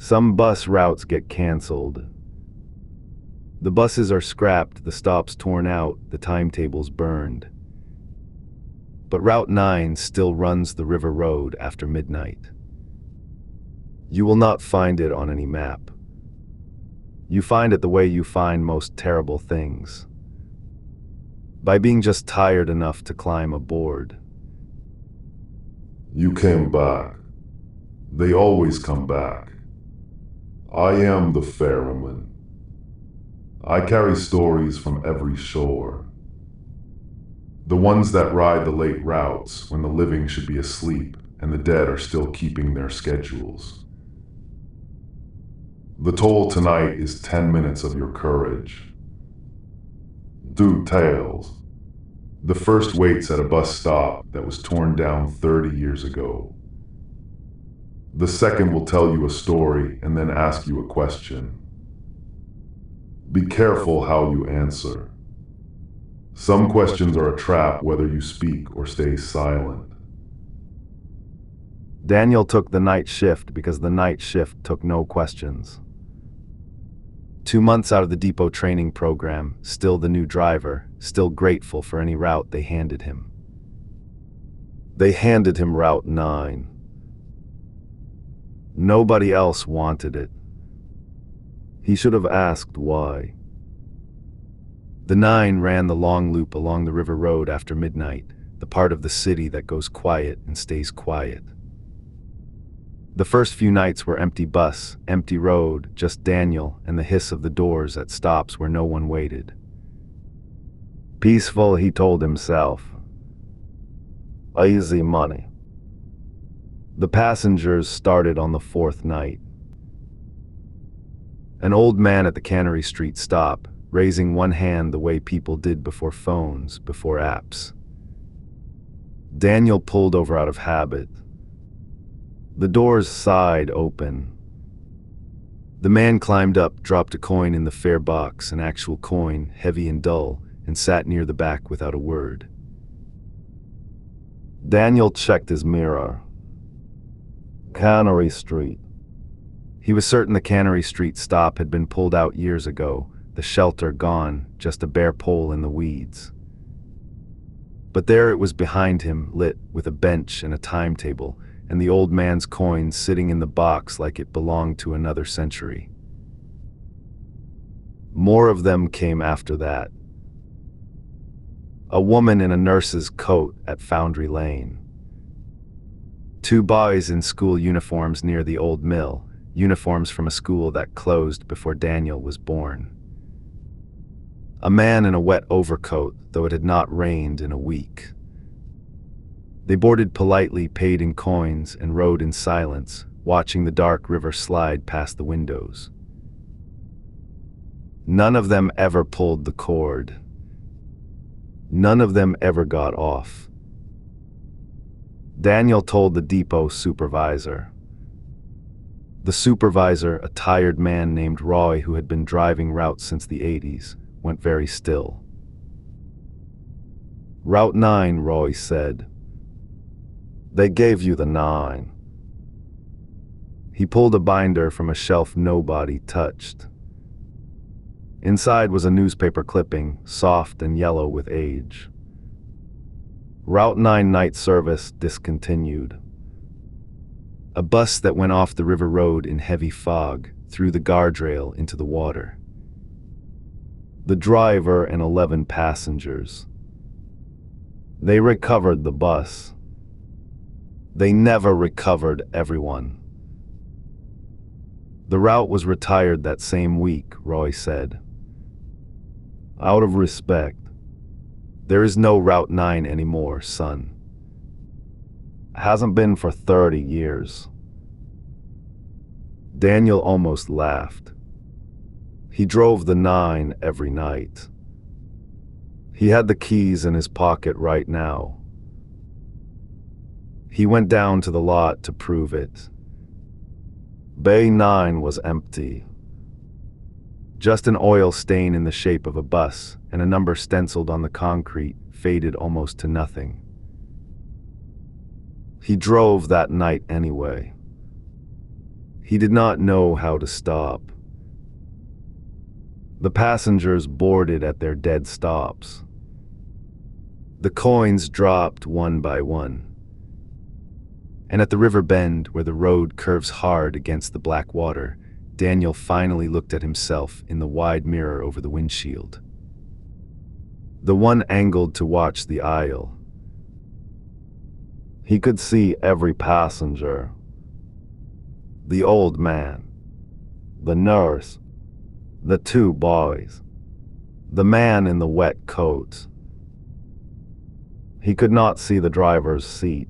Some bus routes get canceled. The buses are scrapped, the stops torn out, the timetables burned. But Route 9 still runs the river road after midnight. You will not find it on any map. You find it the way you find most terrible things. By being just tired enough to climb aboard. You came back. They always come back. I am the Ferryman. I carry stories from every shore. The ones that ride the late routes when the living should be asleep and the dead are still keeping their schedules. The toll tonight is 10 minutes of your courage. Do tales. The first waits at a bus stop that was torn down 30 years ago. The second will tell you a story and then ask you a question. Be careful how you answer. Some questions are a trap whether you speak or stay silent. Daniel took the night shift because the night shift took no questions. 2 months out of the depot training program, still the new driver, still grateful for any route they handed him. They handed him Route 9. Nobody else wanted it. He should have asked why. The 9 ran the long loop along the river road after midnight, the part of the city that goes quiet and stays quiet. The first few nights were empty bus, empty road, just Daniel and the hiss of the doors at stops where no one waited. Peaceful, he told himself. Easy money. The passengers started on the 4th night. An old man at the Cannery Street stop, raising one hand the way people did before phones, before apps. Daniel pulled over out of habit. The doors sighed open. The man climbed up, dropped a coin in the fare box, an actual coin, heavy and dull, and sat near the back without a word. Daniel checked his mirror. Cannery Street. He was certain the Cannery Street stop had been pulled out years ago, the shelter gone, just a bare pole in the weeds. But there it was behind him, lit with a bench and a timetable, and the old man's coin sitting in the box like it belonged to another century. More of them came after that. A woman in a nurse's coat at Foundry Lane. 2 boys in school uniforms near the old mill, uniforms from a school that closed before Daniel was born. A man in a wet overcoat, though it had not rained in a week. They boarded politely, paid in coins, and rode in silence, watching the dark river slide past the windows. None of them ever pulled the cord. None of them ever got off. Daniel told the depot supervisor. The supervisor, a tired man named Roy who had been driving routes since the 80s, went very still. Route 9, Roy said. They gave you the 9. He pulled a binder from a shelf nobody touched. Inside was a newspaper clipping, soft and yellow with age. Route 9 night service discontinued. A bus that went off the river road in heavy fog, through the guardrail into the water. The driver and 11 passengers. They recovered the bus. They never recovered everyone. The route was retired that same week, Roy said. Out of respect. There is no Route 9 anymore, son. Hasn't been for 30 years. Daniel almost laughed. He drove the 9 every night. He had the keys in his pocket right now. He went down to the lot to prove it. Bay 9 was empty. Just an oil stain in the shape of a bus, and a number stenciled on the concrete, faded almost to nothing. He drove that night anyway. He did not know how to stop. The passengers boarded at their dead stops. The coins dropped one by one. And at the river bend, where the road curves hard against the black water, Daniel finally looked at himself in the wide mirror over the windshield. The one angled to watch the aisle. He could see every passenger. The old man, the nurse, the two boys, the man in the wet coat. He could not see the driver's seat.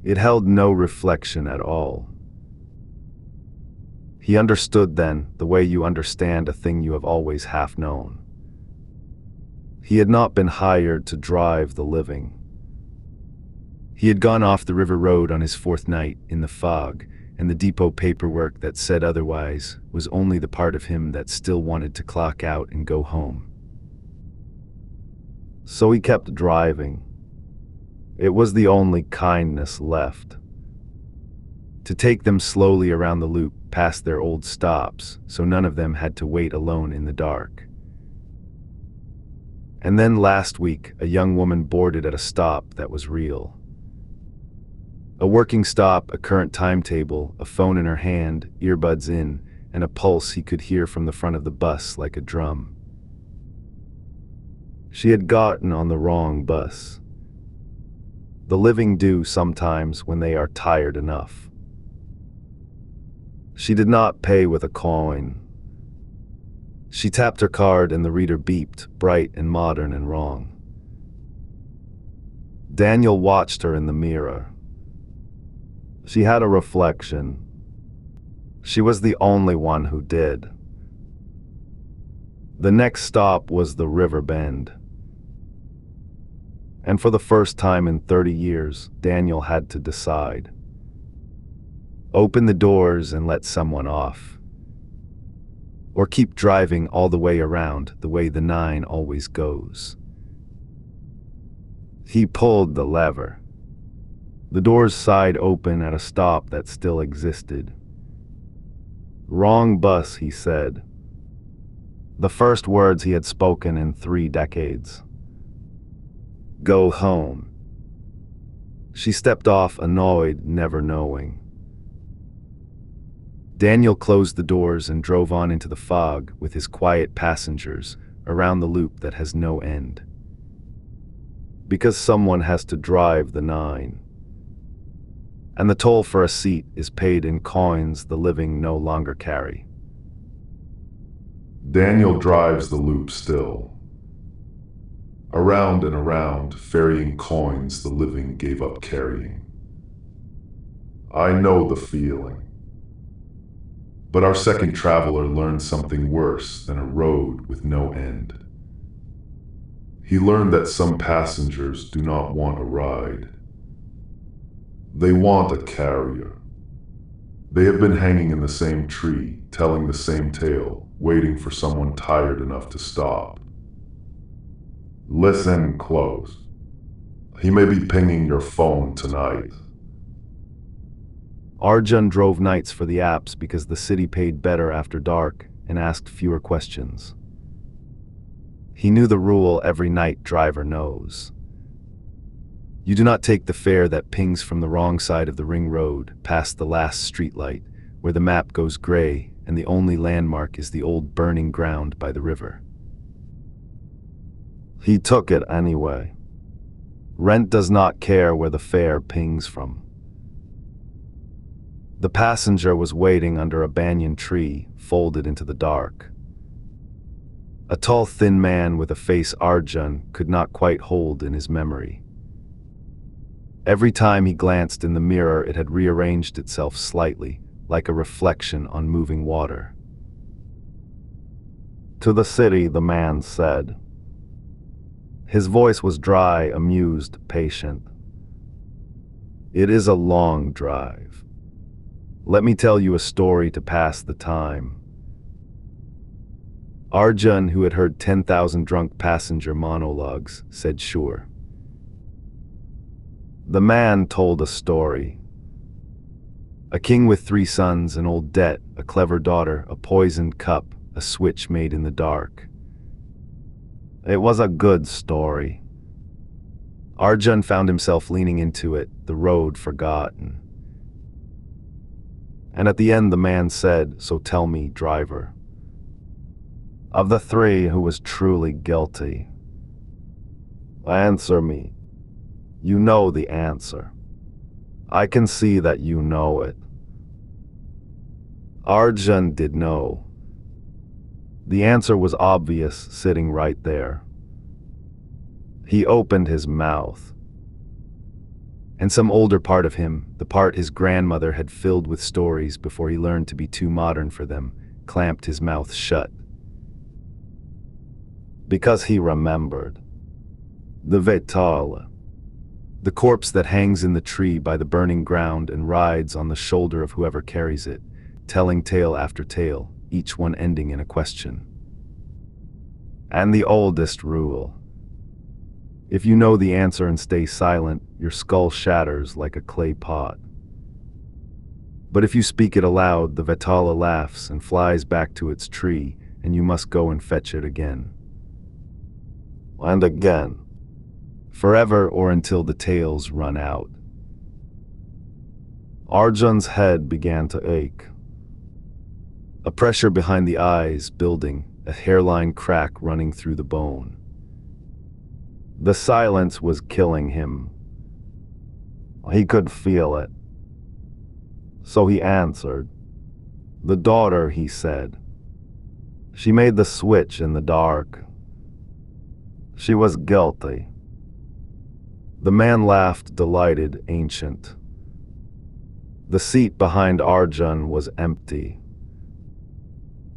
It held no reflection at all. He understood then the way you understand a thing you have always half known. He had not been hired to drive the living. He had gone off the river road on his fourth night in the fog, and the depot paperwork that said otherwise was only the part of him that still wanted to clock out and go home. So he kept driving. It was the only kindness left. To take them slowly around the loop past their old stops, so none of them had to wait alone in the dark. And then last week, a young woman boarded at a stop that was real. A working stop, a current timetable, a phone in her hand, earbuds in, and a pulse he could hear from the front of the bus like a drum. She had gotten on the wrong bus. The living do sometimes when they are tired enough. She did not pay with a coin. She tapped her card and the reader beeped, bright and modern and wrong. Daniel watched her in the mirror. She had a reflection. She was the only one who did. The next stop was the river bend. And for the first time in 30 years, Daniel had to decide. Open the doors and let someone off. Or keep driving all the way around the way the 9 always goes. He pulled the lever. The doors sighed open at a stop that still existed. Wrong bus, he said. The first words he had spoken in 3 decades. Go home. She stepped off, annoyed, never knowing. Daniel closed the doors and drove on into the fog with his quiet passengers around the loop that has no end. Because someone has to drive the 9. And the toll for a seat is paid in coins the living no longer carry. Daniel drives the loop still. Around and around, ferrying coins the living gave up carrying. I know the feeling. But our second traveler learned something worse than a road with no end. He learned that some passengers do not want a ride. They want a carrier. They have been hanging in the same tree, telling the same tale, waiting for someone tired enough to stop. Listen close. He may be pinging your phone tonight. Arjun drove nights for the apps because the city paid better after dark and asked fewer questions. He knew the rule every night driver knows. You do not take the fare that pings from the wrong side of the ring road past the last streetlight, where the map goes gray and the only landmark is the old burning ground by the river. He took it anyway. Rent does not care where the fare pings from. The passenger was waiting under a banyan tree, folded into the dark. A tall, thin man with a face Arjun could not quite hold in his memory. Every time he glanced in the mirror, it had rearranged itself slightly, like a reflection on moving water. To the city, the man said. His voice was dry, amused, patient. It is a long drive. Let me tell you a story to pass the time. Arjun, who had heard 10,000 drunk passenger monologues, said sure. The man told a story. A king with 3 sons, an old debt, a clever daughter, a poisoned cup, a switch made in the dark. It was a good story. Arjun found himself leaning into it, the road forgotten. And at the end the man said, "So tell me, driver, of the 3 who was truly guilty? Answer me. You know the answer. I can see that you know it." Arjun did know. The answer was obvious, sitting right there. He opened his mouth. And some older part of him, the part his grandmother had filled with stories before he learned to be too modern for them, clamped his mouth shut. Because he remembered. The Vetala. The corpse that hangs in the tree by the burning ground and rides on the shoulder of whoever carries it, telling tale after tale, each one ending in a question. And the oldest rule. If you know the answer and stay silent, your skull shatters like a clay pot. But if you speak it aloud, the Vetala laughs and flies back to its tree, and you must go and fetch it again. And again. Forever or until the tales run out. Arjun's head began to ache. A pressure behind the eyes building, a hairline crack running through the bone. The silence was killing him. He could feel it. So he answered. The daughter, he said. She made the switch in the dark. She was guilty. The man laughed, delighted, ancient. The seat behind Arjun was empty.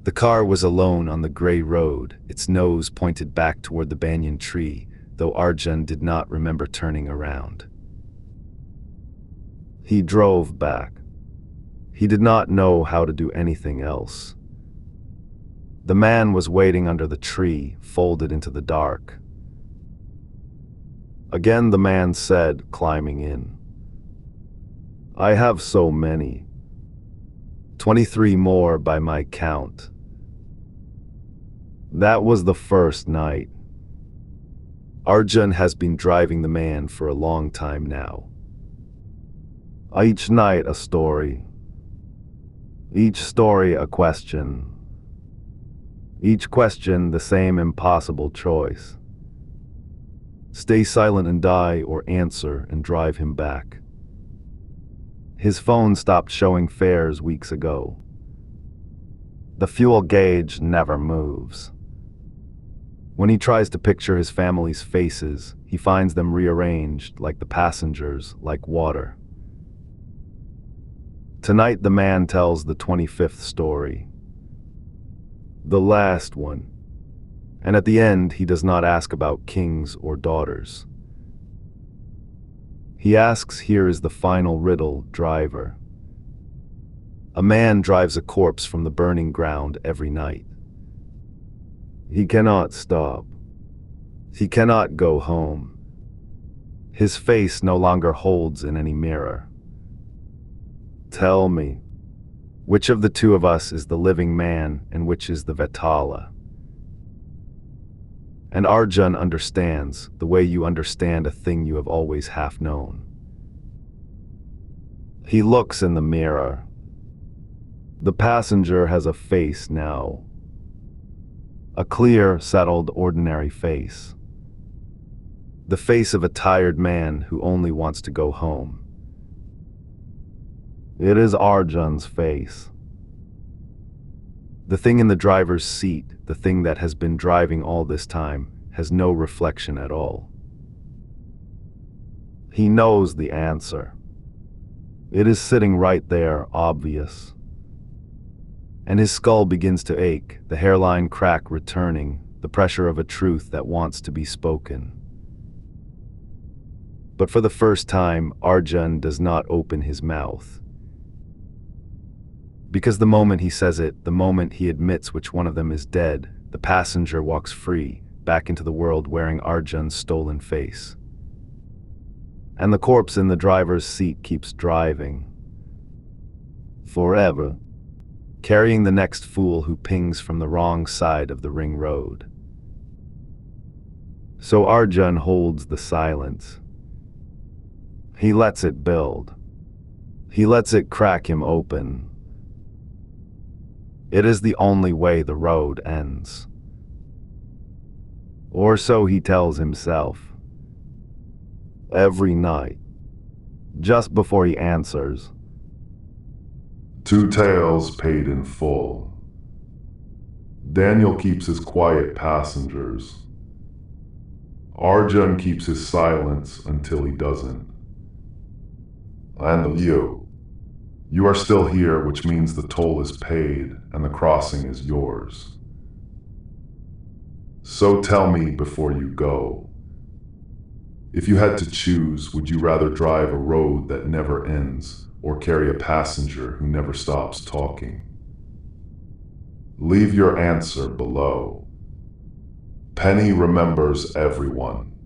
The car was alone on the gray road, its nose pointed back toward the banyan tree, though Arjun did not remember turning around. He drove back. He did not know how to do anything else. The man was waiting under the tree, folded into the dark. Again the man said, climbing in. I have so many. 23 more by my count. That was the first night. Arjun has been driving the man for a long time now. Each night a story. Each story a question. Each question the same impossible choice. Stay silent and die, or answer and drive him back. His phone stopped showing fares weeks ago. The fuel gauge never moves. When he tries to picture his family's faces, he finds them rearranged, like the passengers, like water. Tonight the man tells the 25th story. The last one. And at the end, he does not ask about kings or daughters. He asks, here is the final riddle, driver. A man drives a corpse from the burning ground every night. He cannot stop. He cannot go home. His face no longer holds in any mirror. Tell me, which of the 2 of us is the living man and which is the Vetala? And Arjun understands, the way you understand a thing you have always half known. He looks in the mirror. The passenger has a face now. A clear, settled, ordinary face. The face of a tired man who only wants to go home. It is Arjun's face. The thing in the driver's seat, the thing that has been driving all this time, has no reflection at all. He knows the answer. It is sitting right there, obvious. And his skull begins to ache, the hairline crack returning, the pressure of a truth that wants to be spoken. But for the first time, Arjun does not open his mouth. Because the moment he says it, the moment he admits which one of them is dead, the passenger walks free, back into the world wearing Arjun's stolen face. And the corpse in the driver's seat keeps driving. forever, carrying the next fool who pings from the wrong side of the ring road. So Arjun holds the silence. He lets it build. He lets it crack him open. It is the only way the road ends. Or so he tells himself. Every night, just before he answers. Two tails paid in full. Daniel keeps his quiet passengers. Arjun keeps his silence until he doesn't. And you are still here, which means the toll is paid and the crossing is yours. So tell me before you go, if you had to choose, would you rather drive a road that never ends or carry a passenger who never stops talking? Leave your answer below. Penny remembers everyone.